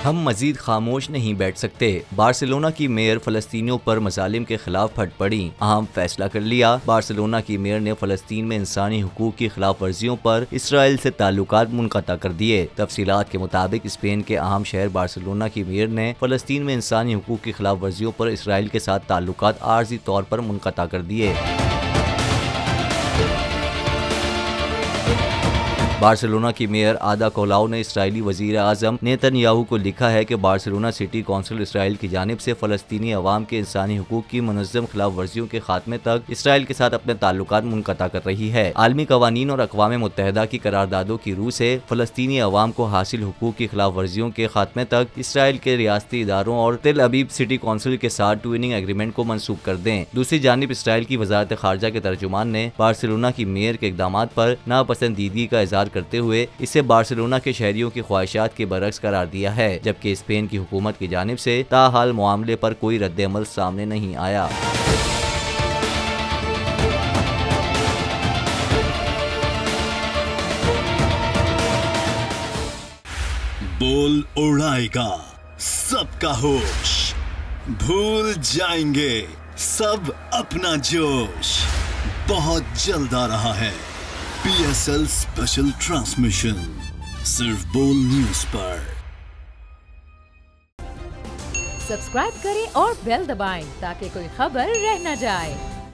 हम मजीद खामोश नहीं बैठ सकते। बार्सिलोना की मेयर फलस्तीनियों पर मजालिम के खिलाफ फट पड़ी, अहम फैसला कर लिया। बार्सिलोना की मेयर ने फलस्तीन में इंसानी हुकूक की खिलाफ वर्जियों पर इसराइल से ताल्लुकात मुनक़ता कर दिए। तफसीलात के मुताबिक स्पेन के अहम शहर बार्सिलोना की मेयर ने फलस्तीन में इंसानी हुकूक की खिलाफ वर्जियों पर इसराइल के साथ ताल्लुकात आर्जी तौर पर मुनक़ता कर दिए। बार्सिलोना की मेयर आदा कोलाउ ने इसराइली वजीर आज़म नेतन्याहू को लिखा है कि बार्सिलोना सिटी कौंसिल इसराइल की जानिब से फलस्तीनी अवाम के इंसानी हुकूक की मुनज़्ज़म खिलाफ वर्जियों के खात्मे तक इसराइल के साथ अपने ताल्लुकात मुनक़ता कर रही है। आलमी कवानीन और अक़वाम मुत्तहिदा की करारदादों की रूह से फलस्तीनी अवाम को हासिल हुकूक की खिलाफ वर्जियों के खात्मे तक इसराइल के रियासती इदारों और तेल अबीब सिटी कौंसिल के साथ ट्विनिंग एग्रीमेंट को मनसूख कर दें। दूसरी जानिब इसराइल की वजारत खारजा के तर्जुमान ने बार्सिलोना की मेयर के इक़दामात पर नापसंदीदगी का इज़हार करते हुए इसे बार्सिलोना के शहरियों की ख्वाहिशात के बरक्स करार दिया है, जबकि स्पेन की हुकूमत की जानिब से ताहाल मामले पर कोई रद्द-ए-अमल सामने नहीं आया। बोल उड़ाएगा सबका होश, भूल जाएंगे सब अपना जोश। बहुत जल्द आ रहा है PSL स्पेशल ट्रांसमिशन सिर्फ बोल न्यूज पर। सब्सक्राइब करें और बेल दबाएं ताकि कोई खबर रह न जाए।